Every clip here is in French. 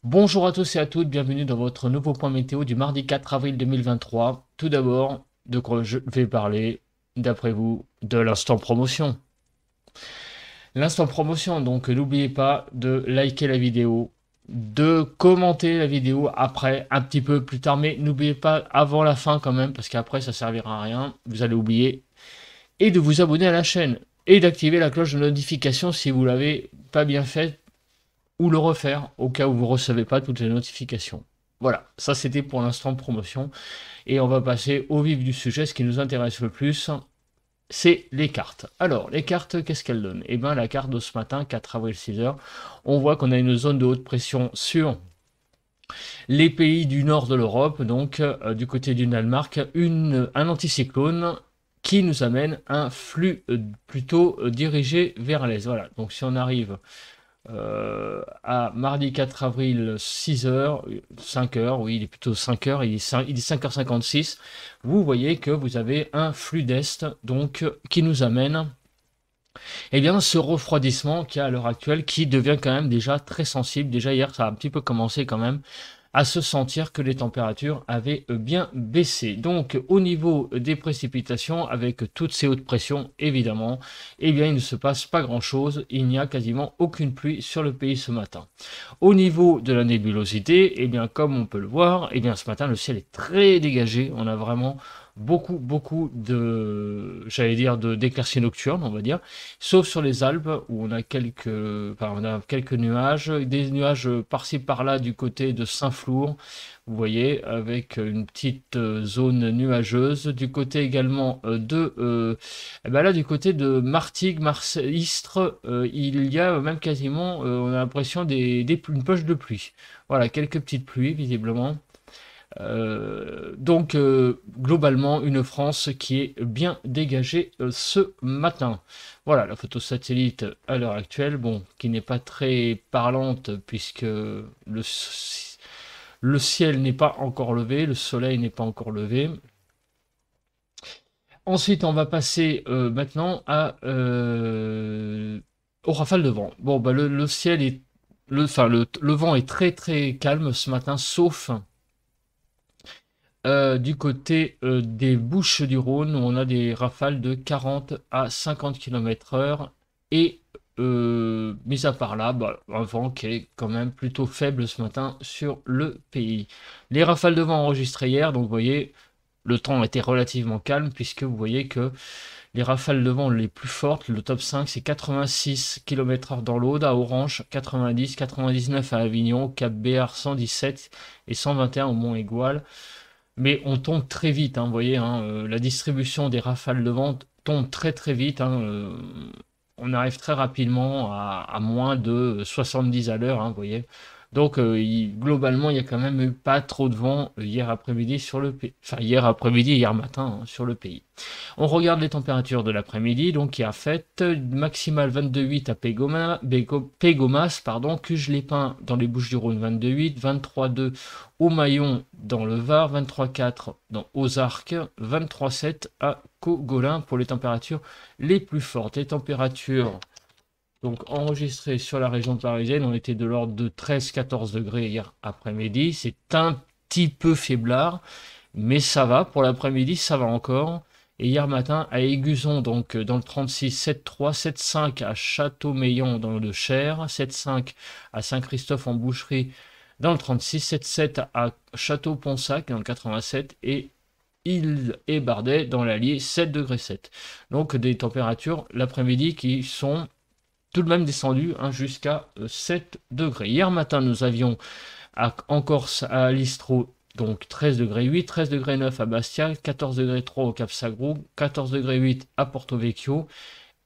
Bonjour à tous et à toutes, bienvenue dans votre nouveau point météo du mardi 4 avril 2023. Tout d'abord, de quoi je vais parler, d'après vous, de l'instant promotion. L'instant promotion, donc n'oubliez pas de liker la vidéo, de commenter la vidéo après, un petit peu plus tard, mais n'oubliez pas avant la fin quand même, parce qu'après ça servira à rien, vous allez oublier, et de vous abonner à la chaîne, et d'activer la cloche de notification si vous l'avez pas bien fait ou le refaire au cas où vous ne recevez pas toutes les notifications. Voilà, ça c'était pour l'instant promotion. Et on va passer au vif du sujet. Ce qui nous intéresse le plus, c'est les cartes. Alors, les cartes, qu'est-ce qu'elles donnent? Eh bien, la carte de ce matin, 4 avril 6h, on voit qu'on a une zone de haute pression sur les pays du nord de l'Europe, donc du côté du Danemark, un anticyclone qui nous amène un flux plutôt dirigé vers l'est. Voilà, donc si on arrive à mardi 4 avril 6h, 5h, oui, il est plutôt 5h, il est 5h56, vous voyez que vous avez un flux d'Est donc qui nous amène eh bien, ce refroidissement qui a à l'heure actuelle qui devient quand même déjà très sensible. Déjà hier, ça a un petit peu commencé quand même à se sentir que les températures avaient bien baissé. Donc au niveau des précipitations, avec toutes ces hautes pressions, évidemment, eh bien il ne se passe pas grand-chose. Il n'y a quasiment aucune pluie sur le pays ce matin. Au niveau de la nébulosité, eh bien comme on peut le voir, eh bien ce matin le ciel est très dégagé. On a vraiment beaucoup de, j'allais dire, d'éclaircies nocturnes, on va dire, sauf sur les Alpes où on a quelques nuages, des nuages par-ci par-là du côté de Saint-Flour, vous voyez, avec une petite zone nuageuse. Du côté également eh ben là, du côté de Martigues, Istres, il y a même quasiment, on a l'impression une poche de pluie. Voilà, quelques petites pluies visiblement. Donc globalement une France qui est bien dégagée ce matin. Voilà la photo satellite à l'heure actuelle, bon, qui n'est pas très parlante puisque le ciel n'est pas encore levé, le soleil n'est pas encore levé. Ensuite, on va passer maintenant aux rafales de vent. Bon, bah, le ciel est, enfin, le vent est très calme ce matin, sauf du côté des Bouches-du-Rhône, où on a des rafales de 40 à 50 km/h. Et mis à part là, bah, un vent qui est quand même plutôt faible ce matin sur le pays. Les rafales de vent enregistrées hier, donc vous voyez, le temps était relativement calme, puisque vous voyez que les rafales de vent les plus fortes, le top 5, c'est 86 km/h dans l'Aude, à Orange, 90, 99 à Avignon, Cap Béar 117 et 121 au Mont-Aigoual. Mais on tombe très vite, hein, vous voyez, hein, la distribution des rafales de vent tombe très vite, hein, on arrive très rapidement à moins de 70 à l'heure, hein, vous voyez. Donc globalement, il n'y a quand même eu pas trop de vent hier après-midi sur le pays. Enfin, hier après-midi, hier matin hein, sur le pays. On regarde les températures de l'après-midi, donc qui a fait maximale 22,8 à Pégomas, pardon, Cuges-les-Pins dans les Bouches-du-Rhône 22,8, 23,2 au Maillon dans le Var, 23,4 dans Ozark, 23,7 à Cogolin pour les températures les plus fortes. Les températures donc enregistrées sur la région parisienne, on était de l'ordre de 13-14 degrés hier après-midi. C'est un petit peu faiblard, mais ça va. Pour l'après-midi, ça va encore. Et hier matin, à Aiguzon, donc dans le 36, 7,3, 7,5 à Châteaumeillan dans le Cher, 7,5 à Saint-Christophe en Boucherie dans le 36, 7,7 à Château-Ponsac dans le 87 et Île et Bardet dans l'Allier 7 degrés 7. Donc des températures l'après-midi qui sont tout de même descendues hein, jusqu'à 7 degrés. Hier matin, nous avions en Corse à Listro donc 13 degrés 8, 13 degrés 9 à Bastia, 14 degrés 3 au Cap Sagrou, 14 degrés 8 à Porto Vecchio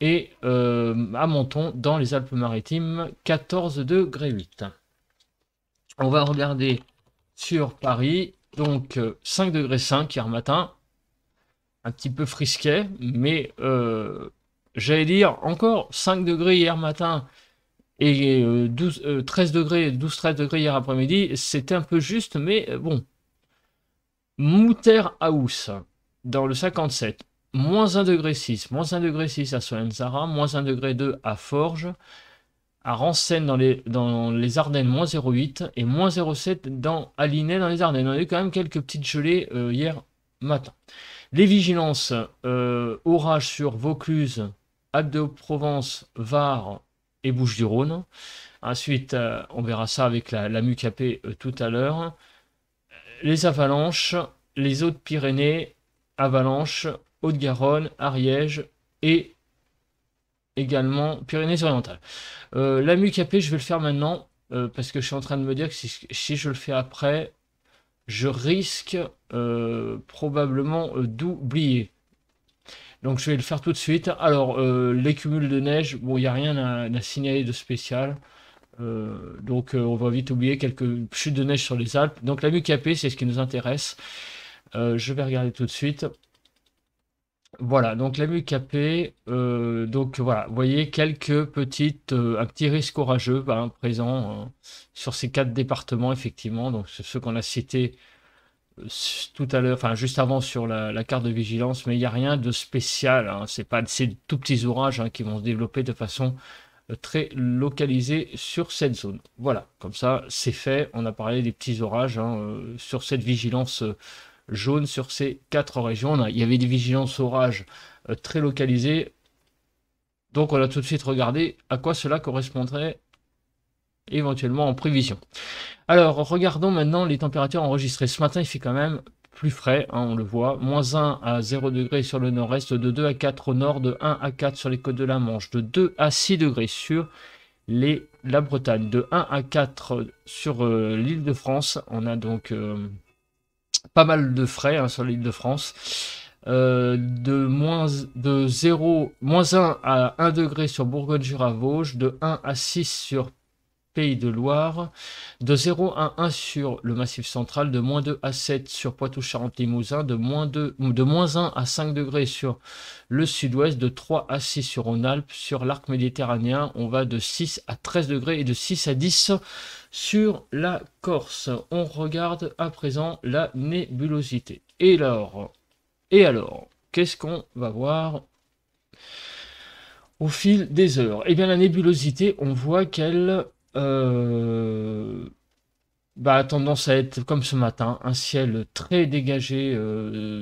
et à Menton dans les Alpes-Maritimes 14 degrés 8. On va regarder sur Paris, donc 5 degrés 5 hier matin, un petit peu frisquet, mais j'allais dire encore 5 degrés hier matin et 13 degrés, 12-13 degrés hier après-midi, c'était un peu juste, mais bon. Mouter-House, dans le 57, moins 1 degré 6, moins 1 degré 6 à Solenzara, moins 1 degré 2 à Forges, à Rancennes dans les Ardennes, moins 0,8 et moins 0,7 à Linay dans les Ardennes. On a eu quand même quelques petites gelées hier matin. Les vigilances, orage sur Vaucluse, Alpes de Haute-Provence, Var et Bouches-du-Rhône. Ensuite, on verra ça avec la MUCAP tout à l'heure. Les avalanches, les Hautes-Pyrénées, avalanches, Haute-Garonne, Ariège et également Pyrénées-Orientales. La MUCAP, je vais le faire maintenant parce que je suis en train de me dire que si je le fais après, je risque probablement d'oublier. Donc je vais le faire tout de suite. Alors, les cumuls de neige, bon, il n'y a rien à signaler de spécial. Donc on va vite oublier quelques chutes de neige sur les Alpes. Donc la MUCAP, c'est ce qui nous intéresse. Je vais regarder tout de suite. Voilà, donc la MUCAP, donc voilà, vous voyez quelques petites, un petit risque orageux présent sur ces 4 départements, effectivement. Donc c'est ceux qu'on a cités tout à l'heure, enfin juste avant sur la carte de vigilance, mais il n'y a rien de spécial. Hein. C'est pas ces tout petits orages qui vont se développer de façon très localisée sur cette zone. Voilà, comme ça c'est fait. On a parlé des petits orages sur cette vigilance jaune sur ces 4 régions. Il y avait des vigilances orages très localisées. Donc on a tout de suite regardé à quoi cela correspondrait éventuellement en prévision. Alors regardons maintenant les températures enregistrées. Ce matin il fait quand même plus frais, on le voit, moins 1 à 0 degrés sur le nord-est, de 2 à 4 au nord, de 1 à 4 sur les côtes de la Manche, de 2 à 6 degrés sur la Bretagne, de 1 à 4 sur l'île de France. On a donc pas mal de frais sur l'île de France. De 0, moins 1 à 1 degré sur Bourgogne-Jura-Vosges, de 1 à 6 sur Pays de Loire, de 0 à 1 sur le Massif central, de moins 2 à 7 sur Poitou-Charentes-Limousin, de moins 1 à 5 degrés sur le sud-ouest, de 3 à 6 sur Rhône-Alpes, sur l'arc méditerranéen, on va de 6 à 13 degrés et de 6 à 10 sur la Corse. On regarde à présent la nébulosité. Et alors, qu'est-ce qu'on va voir au fil des heures? Eh bien, la nébulosité, on voit qu'elle a tendance à être comme ce matin, un ciel très dégagé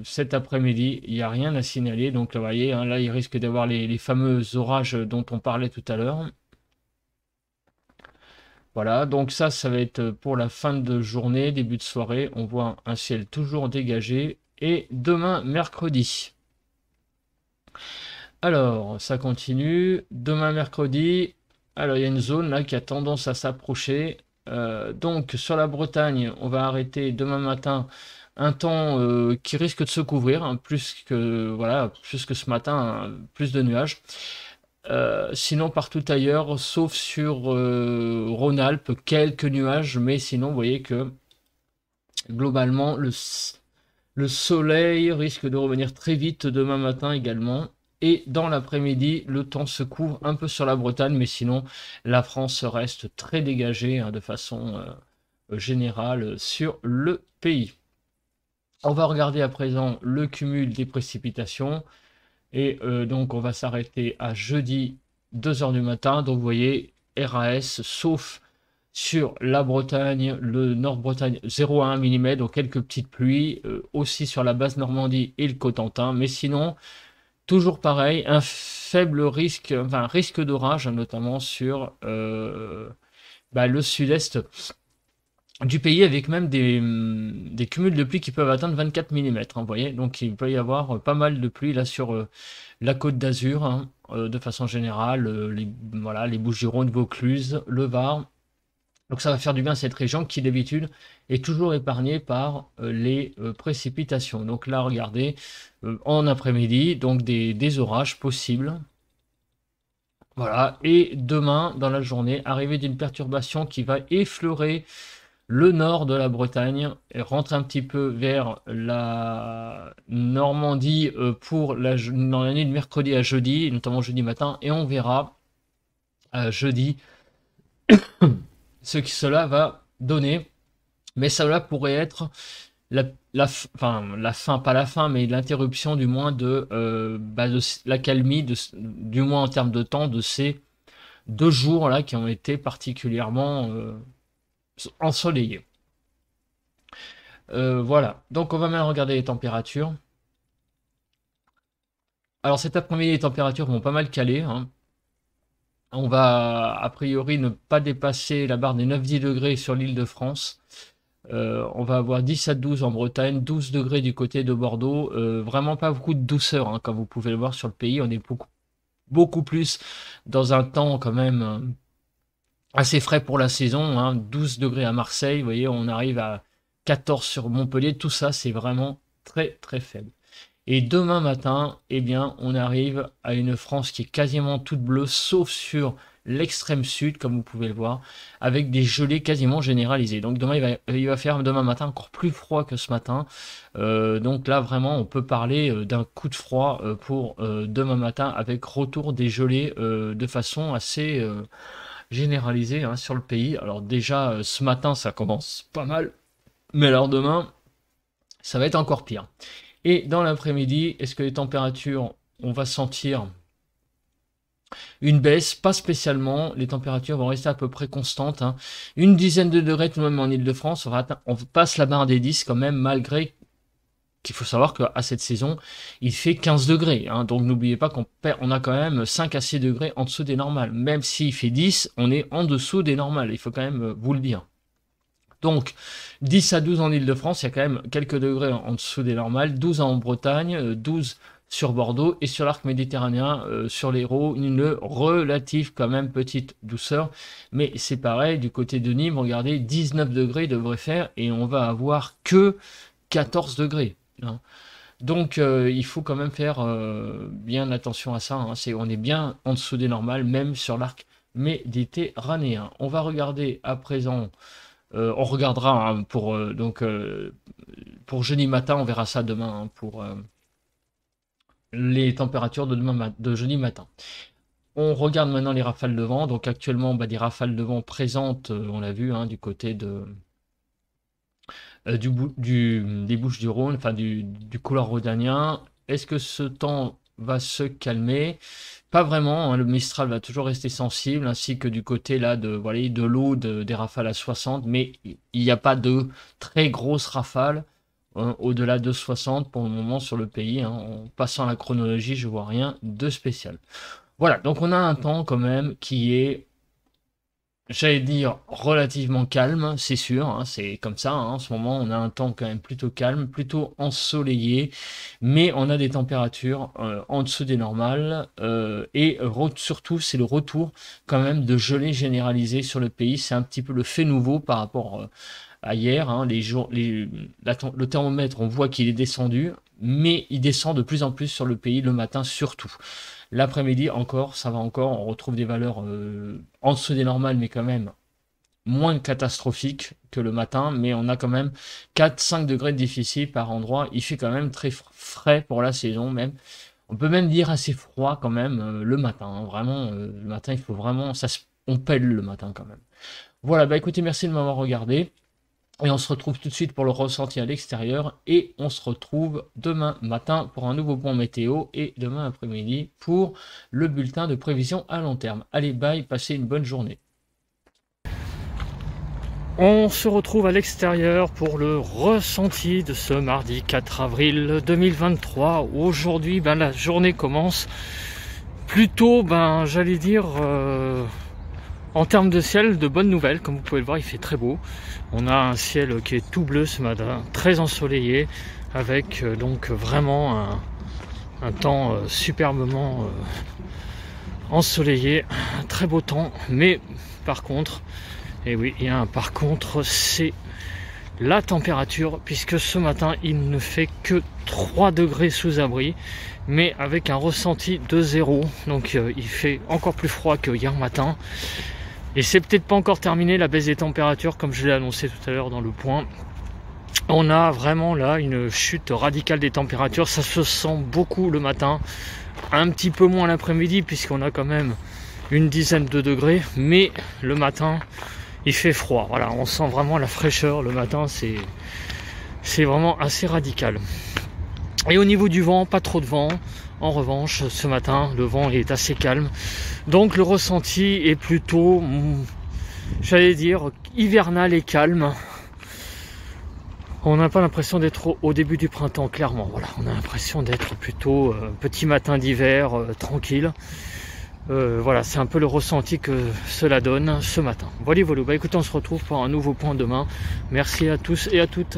cet après-midi. Il n'y a rien à signaler. Donc, vous voyez, là, il risque d'avoir les fameux orages dont on parlait tout à l'heure. Voilà, donc ça va être pour la fin de journée, début de soirée. On voit un ciel toujours dégagé. Et demain, mercredi. Alors, ça continue. Demain, mercredi. Alors, il y a une zone là qui a tendance à s'approcher. Donc, sur la Bretagne, on va arrêter demain matin un temps qui risque de se couvrir, plus que ce matin, plus de nuages. Sinon, partout ailleurs, sauf sur Rhône-Alpes, quelques nuages, mais sinon, vous voyez que globalement, le soleil risque de revenir très vite demain matin également. Et dans l'après-midi, le temps se couvre un peu sur la Bretagne, mais sinon, la France reste très dégagée de façon générale sur le pays. On va regarder à présent le cumul des précipitations. Et donc, on va s'arrêter à jeudi 2h du matin. Donc, vous voyez, RAS, sauf sur la Bretagne, le Nord-Bretagne, 0 à 1 mm, donc quelques petites pluies. Aussi sur la basse Normandie et le Cotentin. Mais sinon, toujours pareil, un faible risque, enfin, risque d'orage, notamment sur le sud-est du pays, avec même des cumuls de pluie qui peuvent atteindre 24 mm. Vous voyez, donc il peut y avoir pas mal de pluie là sur la Côte d'Azur, de façon générale, les Bouches-du-Rhône, Vaucluse, le Var. Donc ça va faire du bien à cette région qui d'habitude est toujours épargnée par les précipitations. Donc là, regardez, en après-midi, donc des orages possibles. Voilà, et demain, dans la journée, arrivée d'une perturbation qui va effleurer le nord de la Bretagne et rentre un petit peu vers la Normandie dans la nuit de mercredi à jeudi, notamment jeudi matin, et on verra jeudi ce que cela va donner. Mais cela pourrait être pas la fin, mais l'interruption du moins de l'accalmie, du moins en termes de temps, de ces 2 jours là qui ont été particulièrement ensoleillés. Voilà, donc on va maintenant regarder les températures. Alors cet après-midi, les températures vont pas mal caler, hein. On va a priori ne pas dépasser la barre des 9-10 degrés sur l'île de France. On va avoir 10 à 12 en Bretagne, 12 degrés du côté de Bordeaux. Vraiment pas beaucoup de douceur, hein, comme vous pouvez le voir sur le pays. On est beaucoup plus dans un temps quand même assez frais pour la saison, hein. 12 degrés à Marseille, vous voyez, on arrive à 14 sur Montpellier. Tout ça, c'est vraiment très très faible. Et demain matin, eh bien, on arrive à une France qui est quasiment toute bleue, sauf sur l'extrême sud, comme vous pouvez le voir, avec des gelées quasiment généralisées. Donc demain, il va faire demain matin encore plus froid que ce matin. Donc là, vraiment, on peut parler d'un coup de froid pour demain matin, avec retour des gelées de façon assez généralisée, hein, sur le pays. Alors déjà, ce matin, ça commence pas mal, mais alors demain, ça va être encore pire. Et dans l'après-midi, est-ce que les températures, on va sentir une baisse? Pas spécialement, les températures vont rester à peu près constantes, hein. Une dizaine de degrés tout de même en Ile-de-France, on passe la barre des 10 quand même, malgré qu'il faut savoir qu'à cette saison, il fait 15 degrés, hein. Donc n'oubliez pas on a quand même 5 à 6 degrés en dessous des normales. Même s'il fait 10, on est en dessous des normales, il faut quand même vous le dire. Donc, 10 à 12 en Ile-de-France, il y a quand même quelques degrés en dessous des normales, 12 en Bretagne, 12 sur Bordeaux, et sur l'arc méditerranéen, sur l'Hérault, une relative quand même petite douceur. Mais c'est pareil, du côté de Nîmes, regardez, 19 degrés devrait faire, et on va avoir que 14 degrés, hein. Donc, il faut quand même faire bien attention à ça, hein. On est bien en dessous des normales, même sur l'arc méditerranéen. On va regarder à présent... on regardera, hein, pour jeudi matin, on verra ça demain, hein, pour les températures de jeudi matin. On regarde maintenant les rafales de vent. Donc actuellement, des rafales de vent présentes, on l'a vu, hein, du côté des Bouches-du-Rhône, enfin du couloir rhodanien. Est-ce que ce temps va se calmer? Pas vraiment, hein, le Mistral va toujours rester sensible, ainsi que du côté là de l'eau, des rafales à 60, mais il n'y a pas de très grosses rafales, hein, au-delà de 60 pour le moment sur le pays, hein. En passant la chronologie, je vois rien de spécial. Voilà, donc on a un temps quand même qui est, j'allais dire, relativement calme, c'est sûr, hein, c'est comme ça, hein, en ce moment on a un temps quand même plutôt calme, plutôt ensoleillé, mais on a des températures en dessous des normales, et surtout c'est le retour quand même de gelée généralisée sur le pays. C'est un petit peu le fait nouveau par rapport à hier, hein. Le thermomètre, on voit qu'il est descendu, mais il descend de plus en plus sur le pays le matin surtout. L'après-midi encore, ça va encore, on retrouve des valeurs en dessous des normales, mais quand même moins catastrophiques que le matin, mais on a quand même 4-5 degrés de déficit par endroit. Il fait quand même très frais pour la saison, même. On peut même dire assez froid quand même le matin, hein. Vraiment, le matin, il faut vraiment... on pèle le matin quand même. Voilà, écoutez, merci de m'avoir regardé. Et on se retrouve tout de suite pour le ressenti à l'extérieur. Et on se retrouve demain matin pour un nouveau point météo. Et demain après-midi pour le bulletin de prévision à long terme. Allez, bye, passez une bonne journée. On se retrouve à l'extérieur pour le ressenti de ce mardi 4 avril 2023. Aujourd'hui, la journée commence plutôt, j'allais dire... en termes de ciel, de bonnes nouvelles, comme vous pouvez le voir, il fait très beau. On a un ciel qui est tout bleu ce matin, très ensoleillé, avec donc vraiment un temps superbement ensoleillé, un très beau temps. Mais par contre, et oui, il y a un par contre, c'est la température, puisque ce matin, il ne fait que 3 degrés sous abri, mais avec un ressenti de 0. Donc il fait encore plus froid que hier matin. Et c'est peut-être pas encore terminé la baisse des températures, comme je l'ai annoncé tout à l'heure dans le point. On a vraiment là une chute radicale des températures. Ça se sent beaucoup le matin, un petit peu moins l'après-midi, puisqu'on a quand même une dizaine de degrés. Mais le matin, il fait froid. Voilà, on sent vraiment la fraîcheur le matin. C'est vraiment assez radical. Et au niveau du vent, pas trop de vent. En revanche, ce matin, le vent est assez calme. Donc le ressenti est plutôt, j'allais dire, hivernal et calme. On n'a pas l'impression d'être au début du printemps, clairement. Voilà, on a l'impression d'être plutôt petit matin d'hiver, tranquille. Voilà, c'est un peu le ressenti que cela donne ce matin. Voilà, voilà. Bah écoutez, on se retrouve pour un nouveau point demain. Merci à tous et à toutes.